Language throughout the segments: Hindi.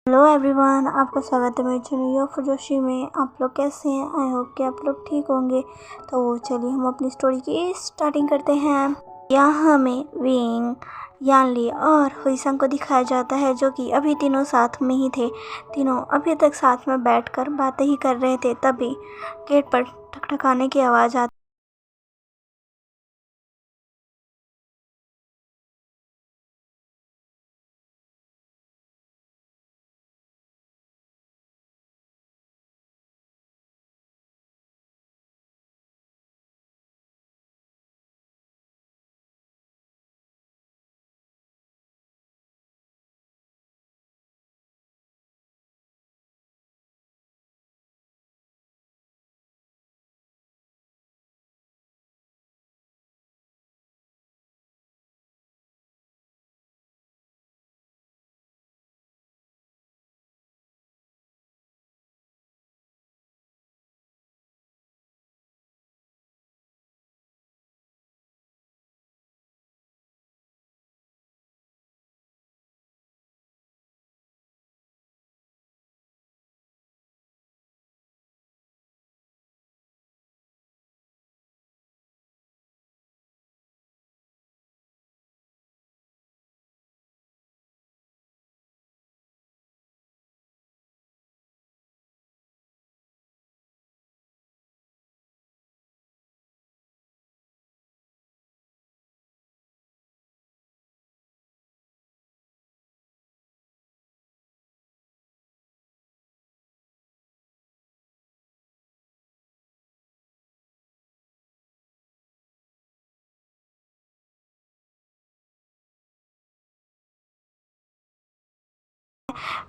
हेलो एवरीवन, आपका स्वागत है मेरे चैनल यो फुजोशी में। आप लोग कैसे हैं? आई होप कि आप लोग ठीक होंगे। तो चलिए हम अपनी स्टोरी की स्टार्टिंग करते हैं। यहाँ हमें विंग, यानली और हुईसंग को दिखाया जाता है, जो कि अभी तीनों साथ में ही थे। तीनों अभी तक साथ में बैठकर बातें ही कर रहे थे। तभी गेट पर ठकठकाने की आवाज़ आती।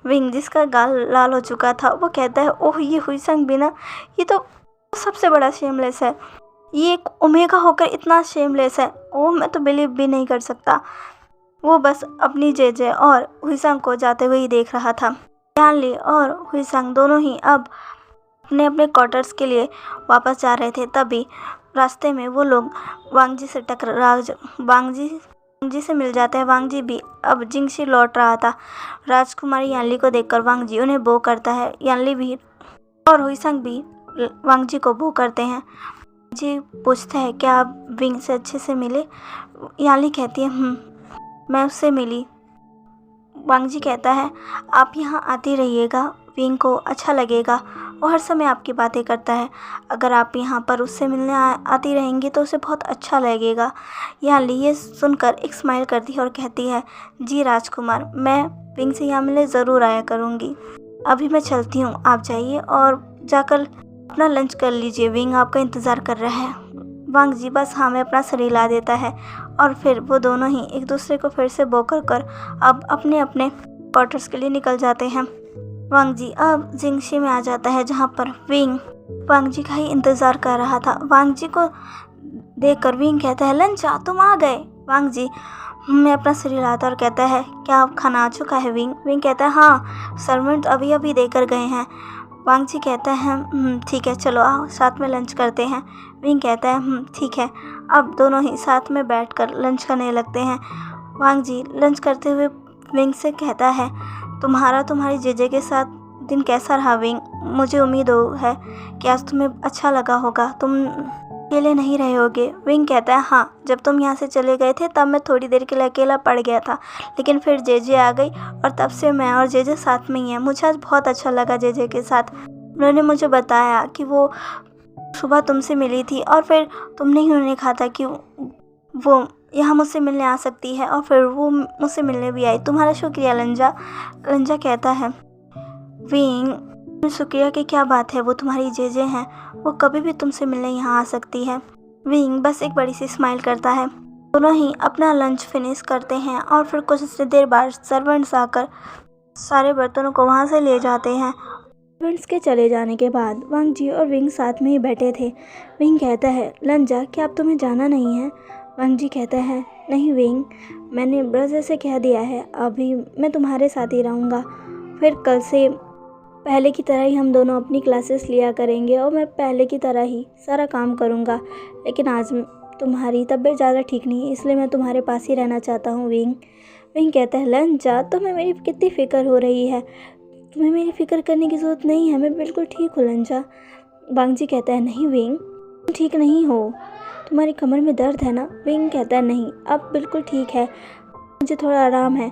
विंग, जिसका गाल लाल हो चुका था, वो कहता है, ओह ये हुईसंग भी ना, ये तो सबसे बड़ा शेमलेस है। ये एक ओमेगा होकर इतना शेमलेस है। ओह, मैं तो बिलीव भी नहीं कर सकता। वो बस अपनी जेजे और हुईसंग को जाते हुए ही देख रहा था। यानली और हुईसंग दोनों ही अब अपने अपने क्वार्टर्स के लिए वापस जा रहे थे। तभी रास्ते में वो लोग वांगजी से वांगजी से मिल जाते हैं। वांगजी भी अब जिंगशी लौट रहा था। राजकुमारी यानली को देखकर वांगजी उन्हें बो करता है। यानली भी और हुईसंग भी वांगजी को बो करते हैं। जी पूछता है, क्या आप विंग से अच्छे से मिले? यानली कहती है, मैं उससे मिली। वांगजी कहता है, आप यहाँ आती रहिएगा, विंग को अच्छा लगेगा। वो हर समय आपकी बातें करता है। अगर आप यहाँ पर उससे मिलने आती रहेंगी तो उसे बहुत अच्छा लगेगा। यानली ये सुनकर एक स्माइल करती है और कहती है, जी राजकुमार, मैं विंग से यहाँ मिलने ज़रूर आया करूँगी। अभी मैं चलती हूँ, आप जाइए और जाकर अपना लंच कर लीजिए, विंग आपका इंतज़ार कर रहा है। वांगजी बस हाँ में अपना सर हिला देता है और फिर वो दोनों ही एक दूसरे को फिर से बोकर कर अब अपने अपने क्वार्टर्स के लिए निकल जाते हैं। वांगजी अब जिंगशी में आ जाता है, जहाँ पर विंग वांगजी का ही इंतज़ार कर रहा था। वांगजी को देखकर विंग कहता है, लंचा तुम आ गए। वांगजी मैं अपना सिर हिलाता और कहता है, क्या आप खाना आ चुका है? विंग विंग कहता है, हाँ सर्वेंट अभी अभी देकर गए हैं। वांगजी कहता है, ठीक है, चलो आओ साथ में लंच करते हैं। विंग कहता है, ठीक है। अब दोनों ही साथ में बैठकर लंच करने लगते हैं। वांगजी लंच करते हुए विंग से कहता है, तुम्हारी जेजे के साथ दिन कैसा रहा विंग? मुझे उम्मीद है कि आज तुम्हें अच्छा लगा होगा, तुम अकेले नहीं रहे होगे। विंग कहता है, हाँ जब तुम यहाँ से चले गए थे तब मैं थोड़ी देर के लिए अकेला पड़ गया था, लेकिन फिर जेजे आ गई और तब से मैं और जेजे साथ में ही हैं। मुझे आज बहुत अच्छा लगा जेजे के साथ। उन्होंने मुझे बताया कि वो सुबह तुमसे मिली थी और फिर तुमने ही उन्हें कहा था कि वो यहाँ मुझसे मिलने आ सकती है और फिर वो मुझसे मिलने भी आई। तुम्हारा शुक्रिया लंजा। लंजा कहता है, विंग शुक्रिया की क्या बात है, वो तुम्हारी जेजे हैं, वो कभी भी तुमसे मिलने यहाँ आ सकती है। विंग बस एक बड़ी सी स्माइल करता है। दोनों ही अपना लंच फिनिश करते हैं और फिर कुछ देर बाद सर्वेंट्स आकर सारे बर्तनों को वहाँ से ले जाते हैं। सर्वेंट्स के चले जाने के बाद वांगजी और विंग साथ में ही बैठे थे। विंग कहता है, लंजा क्या अब तुम्हें जाना नहीं है? वांगजी कहता है, नहीं विंग, मैंने ब्रदर से कह दिया है, अभी मैं तुम्हारे साथ ही रहूँगा। फिर कल से पहले की तरह ही हम दोनों अपनी क्लासेस लिया करेंगे और मैं पहले की तरह ही सारा काम करूँगा। लेकिन आज तुम्हारी तबीयत ज़्यादा ठीक नहीं है, इसलिए मैं तुम्हारे पास ही रहना चाहता हूँ। विंग कहता है, लंजा तुम्हें मेरी कितनी फ़िक्र हो रही है, तुम्हें मेरी फिक्र करने की ज़रूरत नहीं है, मैं बिल्कुल ठीक हूँ लंजा। वांग जी कहता है नहीं विंग, तुम ठीक नहीं हो, तुम्हारी कमर में दर्द है ना। विंग कहता है नहीं, अब बिल्कुल ठीक है, मुझे थोड़ा आराम है।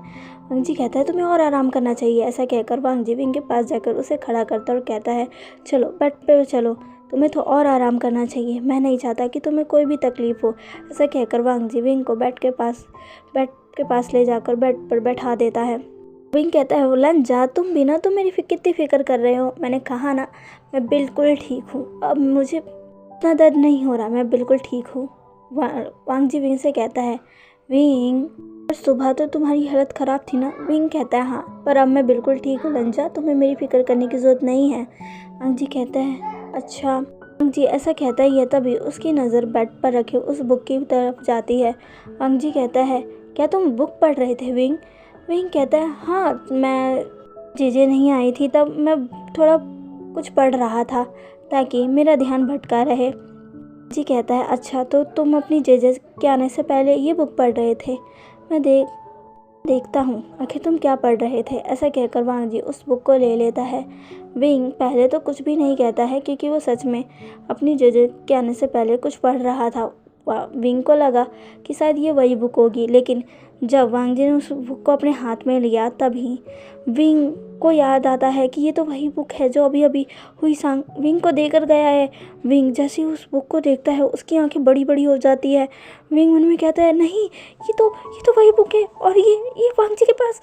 वांग जी कहता है तुम्हें और आराम करना चाहिए। ऐसा कहकर वांग जी विंग के पास जाकर उसे खड़ा करता और कहता है चलो बेड पे चलो, तुम्हें तो और आराम करना चाहिए, मैं नहीं चाहता कि तुम्हें कोई भी तकलीफ़ हो। ऐसा कहकर वांग जी विंग को बेड के पास ले जाकर बेड पर बैठा देता है। विंग कहता है लंजा तुम भी ना, तुम मेरी कितनी फिक्र कर रहे हो, मैंने कहा ना मैं बिल्कुल ठीक हूँ, अब मुझे इतना दर्द नहीं हो रहा, मैं बिल्कुल ठीक हूँ। वांग जी विंग से कहता है विंग सुबह तो तुम्हारी हालत ख़राब थी ना। विंग कहता है हाँ, पर अब मैं बिल्कुल ठीक हूँ लंजा, तुम्हें मेरी फिक्र करने की ज़रूरत नहीं है। वांग जी कहता है अच्छा। वांग जी ऐसा कहता ही है, तभी उसकी नज़र बेड पर रखे उस बुक की तरफ जाती है। वांग जी कहता है क्या तुम बुक पढ़ रहे थे विंग? विंग कहता है हाँ, मैं जीजे नहीं आई थी तब मैं थोड़ा कुछ पढ़ रहा था ताकि मेरा ध्यान भटका रहे। जी कहता है अच्छा, तो तुम अपनी जीजे के आने से पहले ये बुक पढ़ रहे थे, मैं देखता हूँ आखिर तुम क्या पढ़ रहे थे। ऐसा कहकर वांग जी उस बुक को ले लेता है। विंग पहले तो कुछ भी नहीं कहता है क्योंकि वो सच में अपनी जीजे के आने से पहले कुछ पढ़ रहा था। विंग को लगा कि शायद ये वही बुक होगी, लेकिन जब वांग जी ने उस बुक को अपने हाथ में लिया तभी विंग को याद आता है कि ये तो वही बुक है जो अभी अभी हुई सांग विंग को देकर गया है। विंग जैसे ही उस बुक को देखता है उसकी आंखें बड़ी बड़ी हो जाती है। विंग मन में कहता है नहीं, ये तो वही बुक है और ये वांग जी के पास।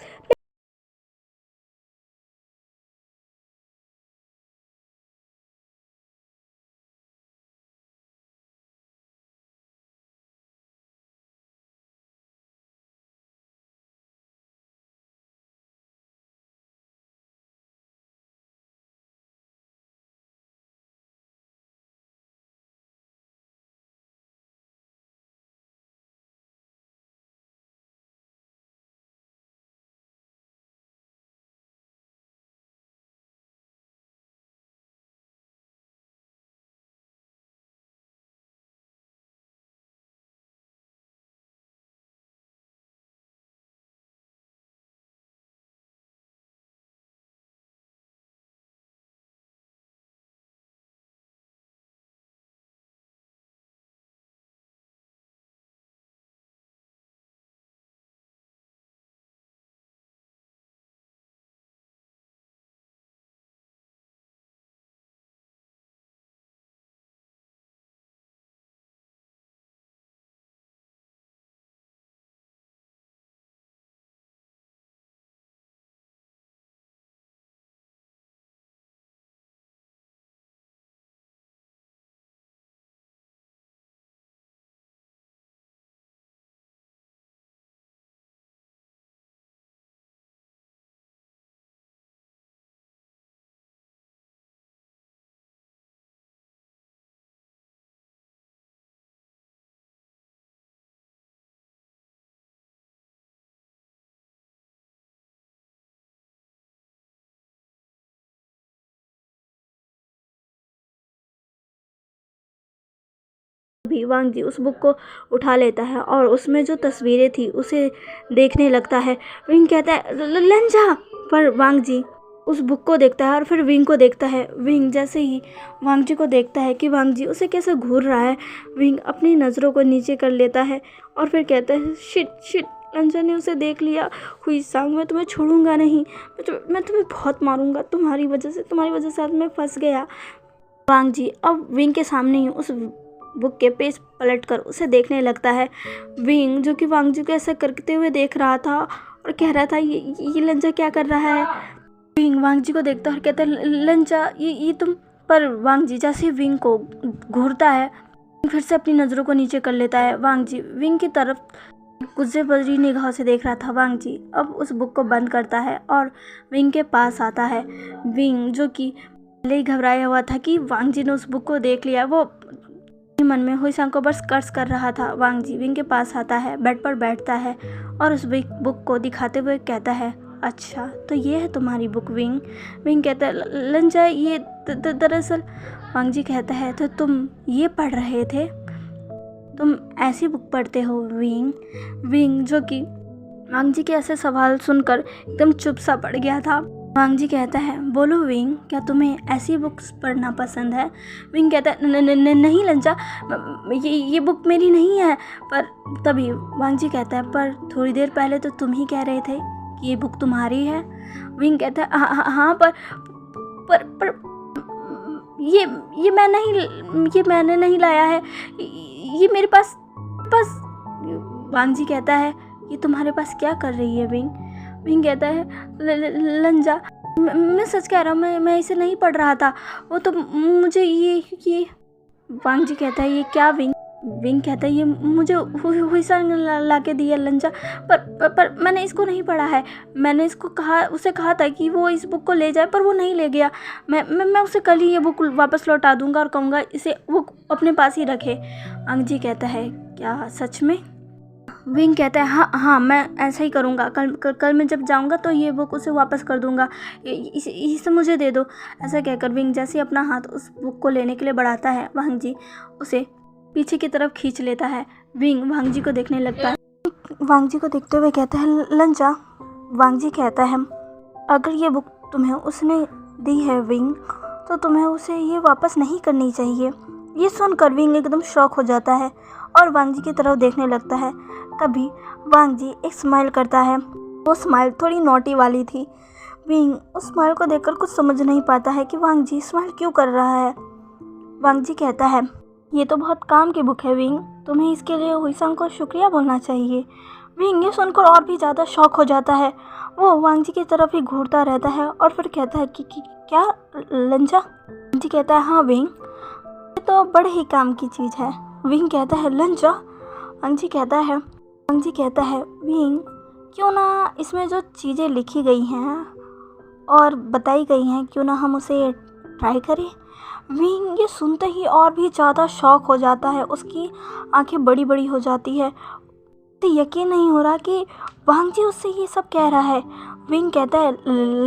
भी वांग जी उस बुक को उठा लेता है और उसमें जो तस्वीरें थी उसे देखने लगता है। विंग कहता है लंजा, पर वांग जी उस बुक को देखता है और फिर विंग को देखता है। विंग जैसे ही वांग जी को देखता है कि वांग जी उसे कैसे घूर रहा है, विंग अपनी नज़रों को नीचे कर लेता है और फिर कहता है शिट शिट, लंजा ने उसे देख लिया। हुई सांग, मैं तुम्हें छोड़ूंगा नहीं, मैं तुम्हें बहुत मारूंगा, तुम्हारी वजह से आज मैं फंस गया। वांग जी अब विंग के सामने ही उस बुक के पेज पलटकर उसे देखने लगता है। विंग जो कि वांग जी को ऐसा करते हुए देख रहा था और कह रहा था ये लंजा क्या कर रहा है। विंग वांग जी को देखता है और कहता है लंजा ये तुम। पर वांग जी जैसे विंग को घूरता है फिर से अपनी नज़रों को नीचे कर लेता है। वांग जी विंग की तरफ गुस्से भरी निगाह से देख रहा था। वांग जी अब उस बुक को बंद करता है और विंग के पास आता है। विंग जो कि पहले ही घबराया हुआ था कि वांग जी ने उस बुक को देख लिया, वो मन में हुई सांग को बस कर्ज कर रहा था। वांग जी विंग के पास आता है, बेड पर बैठता है और उस बुक को दिखाते हुए कहता है अच्छा, तो ये है तुम्हारी बुक विंग। विंग कहता है लंजा ये दरअसल। वांग जी कहता है तो तुम ये पढ़ रहे थे, तुम ऐसी बुक पढ़ते हो विंग। विंग जो कि वांग जी के ऐसे सवाल सुनकर एकदम चुप सा पड़ गया था। वांग जी कहता है, बोलो विंग, क्या तुम्हें ऐसी बुक्स पढ़ना पसंद है? विंग कहता है, नहीं लंचा, ये बुक मेरी नहीं है। पर तभी वांग जी कहता है, पर थोड़ी देर पहले तो तुम ही कह रहे थे कि ये बुक तुम्हारी है। विंग कहता है, हाँ, पर ये मैंने नहीं लाया है, ये मेरे पास। वांग जी कहता है, ये तुम्हारे पास क्या कर रही है विंग? विंग कहता है, लंजा, मैं सच कह रहा हूँ, मैं इसे नहीं पढ़ रहा था, वो तो मुझे ये। वांग जी कहता है, ये क्या विंग? विंग कहता है, ये मुझे हुईसन ला के दिया लंजा, पर मैंने इसको नहीं पढ़ा है। मैंने उसे कहा था कि वो इस बुक को ले जाए, पर वो नहीं ले गया। मैं उसे कल ही ये बुक वापस लौटा दूंगा और कहूँगा इसे वो अपने पास ही रखे। वांग जी कहता है, क्या सच में? विंग कहता है, हाँ, मैं ऐसा ही करूँगा। कल मैं जब जाऊँगा तो ये बुक उसे वापस कर दूँगा, इसे मुझे दे दो। ऐसा कहकर विंग जैसे अपना हाथ उस बुक को लेने के लिए बढ़ाता है, वांग जी उसे पीछे की तरफ खींच लेता है। विंग वांग जी को देखने लगता है। वांग जी को देखते हुए कहता है, लंचा। वांग जी कहता है, अगर ये बुक तुम्हें उसने दी है विंग, तो तुम्हें उसे ये वापस नहीं करनी चाहिए। ये सुनकर विंग एकदम शॉक हो जाता है और वांग जी की तरफ देखने लगता है। तभी वांग जी एक स्माइल करता है। वो स्माइल थोड़ी नोटी वाली थी। विंग उस स्माइल को देखकर कुछ समझ नहीं पाता है कि वांग जी स्माइल क्यों कर रहा है। वांग जी कहता है, ये तो बहुत काम की बुक है विंग, तुम्हें इसके लिए हुईसंग को शुक्रिया बोलना चाहिए। विंग ये सुनकर और भी ज़्यादा शॉक हो जाता है। वो वांग जी की तरफ ही घूरता रहता है और फिर कहता है कि क्या लंजा? वांग जी कहता है, हाँ विंग, ये तो बड़े ही काम की चीज़ है। विंग कहता है, लंजा? वांग जी कहता है, विंग, क्यों ना इसमें जो चीज़ें लिखी गई हैं और बताई गई हैं, क्यों ना हम उसे ट्राई करें? विंग ये सुनते ही और भी ज़्यादा शॉक हो जाता है। उसकी आंखें बड़ी बड़ी हो जाती है। तो यकीन नहीं हो रहा कि वांग जी उससे ये सब कह रहा है। विंग कहता है,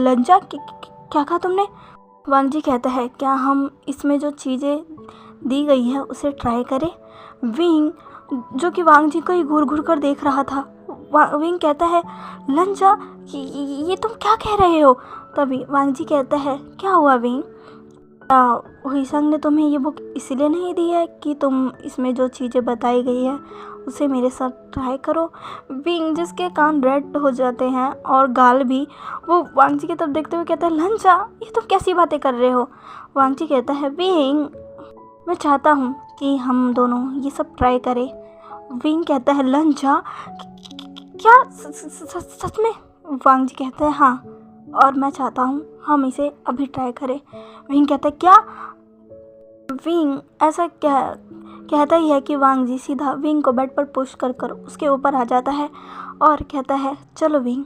लंजा, क्या कहा तुमने? वांग जी कहता है, क्या हम इसमें जो चीज़ें दी गई है उसे ट्राई करें? विंग, जो कि वांग जी को ही घूर घूर कर देख रहा था, विंग कहता है, लंजा, ये तुम क्या कह रहे हो? तभी वांग जी कहता है, क्या हुआ विंग? हुईसंग ने तुम्हें ये बुक इसलिए नहीं दी है कि तुम इसमें जो चीज़ें बताई गई है उसे मेरे साथ ट्राई करो? विंग, जिसके कान रेड हो जाते हैं और गाल भी, वो वांग जी की तरफ देखते हुए कहता है, लंजा, ये तुम कैसी बातें कर रहे हो? वांग जी कहता है, विंग, मैं चाहता हूँ कि हम दोनों ये सब ट्राई करें। विंग कहता है, लंजा, क्या सच में? वांग जी कहता है, हाँ, और मैं चाहता हूँ हम इसे अभी ट्राई करें। विंग कहता है, क्या? विंग ऐसा कहता ही है कि वांग जी सीधा विंग को बेड पर पुश कर उसके ऊपर आ जाता है और कहता है, चलो विंग,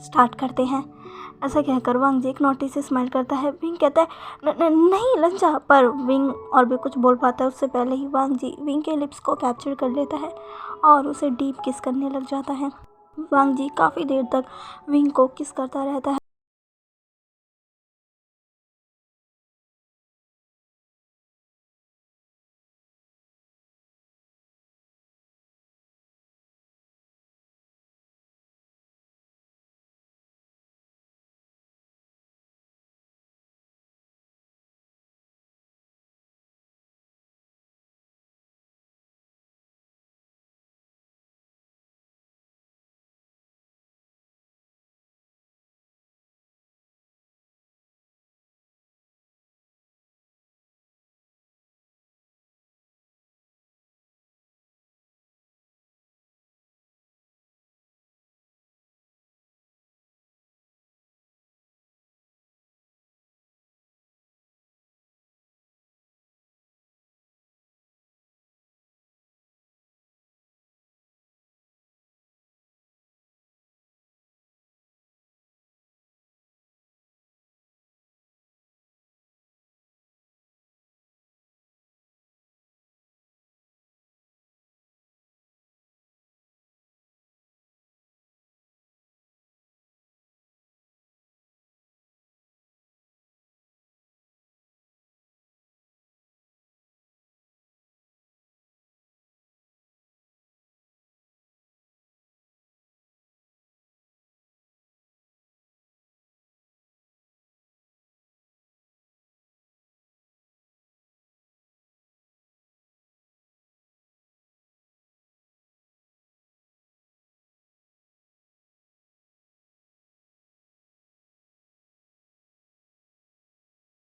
स्टार्ट करते हैं। ऐसा कहकर वांग जी एक नोटिस से स्माइल करता है। विंग कहता है, नहीं लंजा। पर विंग और भी कुछ बोल पाता है उससे पहले ही वांग जी विंग के लिप्स को कैप्चर कर लेता है और उसे डीप किस करने लग जाता है। वांग जी काफ़ी देर तक विंग को किस करता रहता है।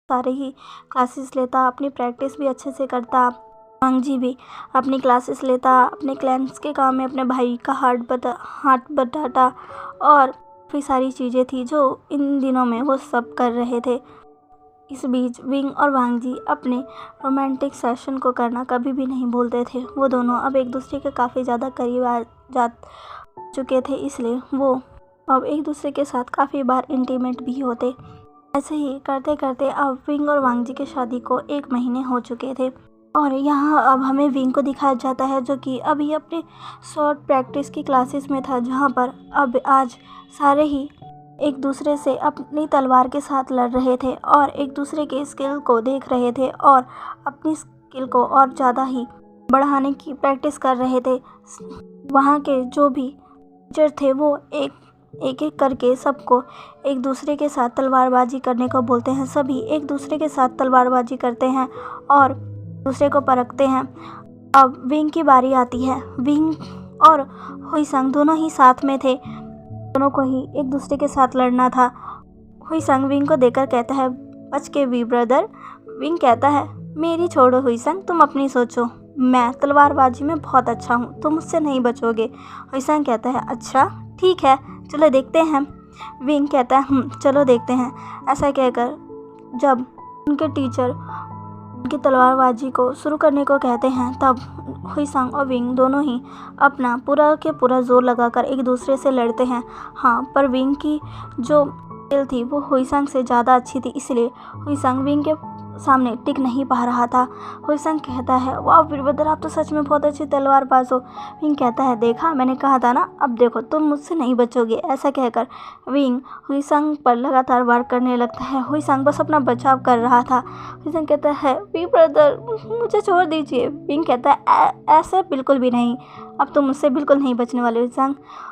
सारे ही क्लासेस लेता, अपनी प्रैक्टिस भी अच्छे से करता। वांग जी भी अपनी क्लासेस लेता, अपने क्लैम्स के काम में अपने भाई का हाथ बटाता और काफ़ी सारी चीज़ें थी जो इन दिनों में वो सब कर रहे थे। इस बीच विंग और वांग जी अपने रोमांटिक सेशन को करना कभी भी नहीं भूलते थे। वो दोनों अब एक दूसरे के काफ़ी ज़्यादा करीब आ जा चुके थे, इसलिए वो अब एक दूसरे के साथ काफ़ी बार इंटीमेट भी होते। ऐसे ही करते करते अब विंग और वांग जी की शादी को 1 महीने हो चुके थे और यहाँ अब हमें विंग को दिखाया जाता है जो कि अभी अपने शॉर्ट प्रैक्टिस की क्लासेस में था, जहाँ पर अब आज सारे ही एक दूसरे से अपनी तलवार के साथ लड़ रहे थे और एक दूसरे के स्किल को देख रहे थे और अपनी स्किल को और ज़्यादा ही बढ़ाने की प्रैक्टिस कर रहे थे। वहाँ के जो भी टीचर थे वो एक करके सबको एक दूसरे के साथ तलवारबाजी करने को बोलते हैं। सभी एक दूसरे के साथ तलवारबाजी करते हैं और दूसरे को परखते हैं। अब विंग की बारी आती है। विंग और हुईसंग दोनों ही साथ में थे, दोनों को ही एक दूसरे के साथ लड़ना था। हुईसंग विंग को देखकर कहता है, बच के वी ब्रदर। विंग कहता है, मेरी छोड़ो हुईसंग, तुम अपनी सोचो, मैं तलवारबाजी में बहुत अच्छा हूँ, तुम मुझसे नहीं बचोगे। हुईसंग कहता है, अच्छा ठीक है, चलो देखते हैं। विंग कहता है, चलो देखते हैं। ऐसा कहकर जब उनके टीचर उनकी तलवारबाजी को शुरू करने को कहते हैं, तब हुईसंग और विंग दोनों ही अपना पूरा के पूरा जोर लगाकर एक दूसरे से लड़ते हैं। हाँ, पर विंग की जो स्किल थी वो हुईसंग से ज़्यादा अच्छी थी, इसलिए हुईसंग विंग के सामने टिक नहीं पा रहा था। हुईसंग कहता है, वाह वीरभद्र, आप तो सच में बहुत अच्छी तलवारबाज हो। विंग कहता है, देखा, मैंने कहा था ना, अब देखो तुम मुझसे नहीं बचोगे। ऐसा कहकर विंग हुईसंग पर लगातार वार करने लगता है। हुईसंग बस अपना बचाव कर रहा था। हुईसंग कहता है, वीरभद्र मुझे छोड़ दीजिए। विंग कहता है, ऐसे बिल्कुल भी नहीं, अब तुम मुझसे बिल्कुल नहीं बचने वाले।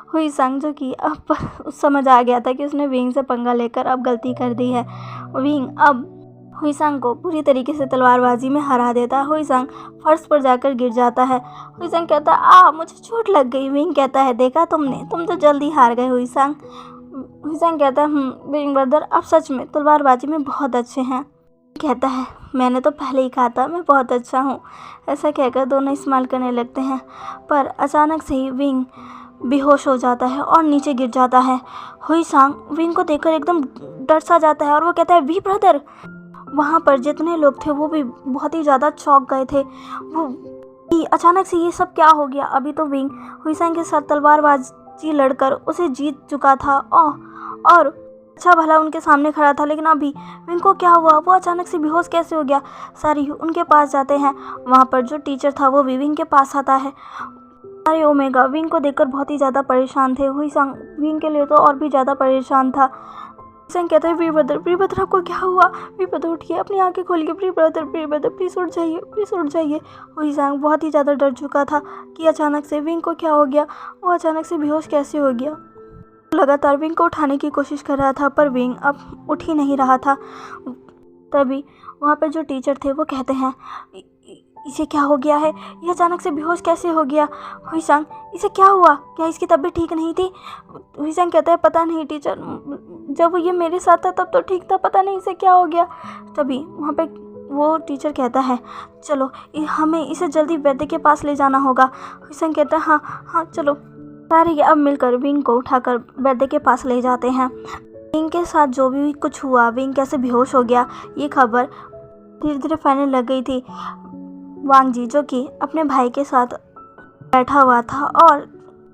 हुईसंग जो कि अब समझ आ गया था कि उसने विंग से पंगा लेकर अब गलती कर दी है। विंग अब हुईसंग को पूरी तरीके से तलवारबाजी में हरा देता है। हुईसंग फर्श पर जाकर गिर जाता है। हुईसंग कहता है, मुझे चोट लग गई। विंग कहता है, देखा तुमने, तुम तो जल्दी हार गए हुईसंग। हुईसंग कहता है, विंग ब्रदर आप सच में तलवारबाजी में बहुत अच्छे हैं। कहता है, मैंने तो पहले ही कहा था मैं बहुत अच्छा हूँ। ऐसा कहकर दोनों इस्तेमाल करने लगते हैं, पर अचानक से ही विंग बेहोश हो जाता है और नीचे गिर जाता है। हुईसंग विंग को देखकर एकदम डर सा जाता है और वो कहता है, वी ब्रदर। वहाँ पर जितने लोग थे वो भी बहुत ही ज़्यादा चौंक गए थे। वो अचानक से ये सब क्या हो गया। अभी तो विंग हुईसंग के साथ तलवारबाजी लड़कर उसे जीत चुका था और अच्छा भला उनके सामने खड़ा था, लेकिन अभी विंग को क्या हुआ, वो अचानक से बेहोश कैसे हो गया। सारे उनके पास जाते हैं। वहाँ पर जो टीचर था वो भी विंग के पास आता है। सारे ओमेगा विंग को देखकर बहुत ही ज़्यादा परेशान थे। हुईसंग विंग के लिए तो और भी ज़्यादा परेशान था। हुईसंग कहता है, वीरभद्र आपको क्या हुआ। वीरभद्र उठिए, अपनी आंखें खोलिए। वीरभद्र प्लीज़ उठ जाइए, प्लीज़ उठ जाइए। हुईसंग बहुत ही ज़्यादा डर चुका था कि अचानक से विंग को क्या हो गया, वो अचानक से बेहोश कैसे हो गया। लगातार विंग को उठाने की कोशिश कर रहा था, पर विंग अब उठ ही नहीं रहा था। तभी वहाँ पर जो टीचर थे वो कहते हैं, इसे क्या हो गया है, ये अचानक से बेहोश कैसे हो गया। हुईसंग, इसे क्या हुआ, क्या इसकी तबीयत ठीक नहीं थी। हुईसंग कहता है, पता नहीं टीचर, जब ये मेरे साथ था तब तो ठीक था, पता नहीं इसे क्या हो गया। तभी वहाँ पे वो टीचर कहता है, चलो हमें इसे जल्दी वैद्य के पास ले जाना होगा। हुईसंग कहता है, हाँ चलो। सारे अब मिलकर विंग को उठाकर वैद्य के पास ले जाते हैं। विंग के साथ जो भी कुछ हुआ, विंग कैसे बेहोश हो गया, ये खबर धीरे धीरे फैलने लग गई थी। वांग जी जो कि अपने भाई के साथ बैठा हुआ था और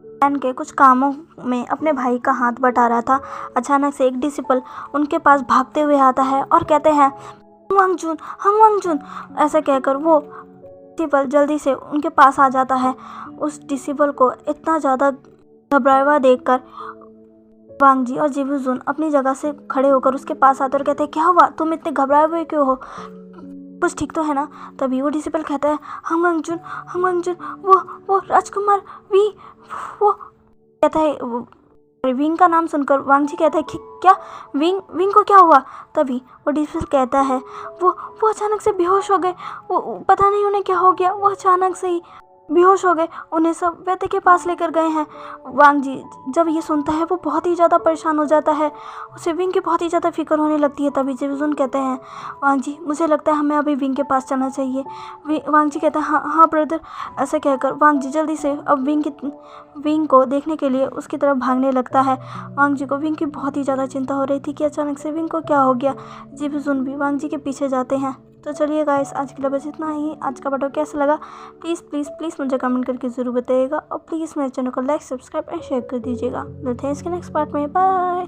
प्लान के कुछ कामों में अपने भाई का हाथ बटा रहा था, अचानक से एक डिसिपल उनके पास भागते हुए आता है और कहते हैं, हम वांग जुन। ऐसा कहकर वो डिसिपल जल्दी से उनके पास आ जाता है। उस डिसिपल को इतना ज़्यादा घबराया हुआ देखकर वांग जी और जिवू जुन अपनी जगह से खड़े होकर उसके पास आते और कहते हैं, क्या हुआ, तुम इतने घबराए हुए क्यों हो, कुछ ठीक तो है ना। तभी वो डिसिपल कहता है, हम वांग जुन, वो राजकुमार वी। वो कहता है, विंग का नाम सुनकर वांग जी कहता है कि क्या, विंग को क्या हुआ। तभी वो डिसिपल कहता है, वो अचानक से बेहोश हो गए, वो पता नहीं उन्हें क्या हो गया, वो अचानक से ही बेहोश हो गए। उन्हें सब वैद्य के पास लेकर गए हैं। वांग जी जब ये सुनता है वो बहुत ही ज़्यादा परेशान हो जाता है। उसे विंग की बहुत ही ज़्यादा फिक्र होने लगती है। तभी जिजुन कहते हैं, वांग जी मुझे लगता है हमें अभी विंग के पास चलना चाहिए। वांग जी कहता है, हाँ हाँ ब्रदर। ऐसे कहकर वांग जी जल्दी से अब विंग को देखने के लिए उसकी तरफ भागने लगता है। वांग जी को विंग की बहुत ही ज़्यादा चिंता हो रही थी कि अचानक से विंग को क्या हो गया। जिजुन भी वांग जी के पीछे जाते हैं। तो चलिए गाइस, आज के लिए बस इतना ही। आज का वीडियो कैसा लगा प्लीज़ प्लीज़ प्लीज़ मुझे कमेंट करके ज़रूर बताइएगा, और प्लीज़ मेरे चैनल को लाइक, सब्सक्राइब एंड शेयर कर दीजिएगा। मिलते हैं इसके नेक्स्ट पार्ट में। बाय।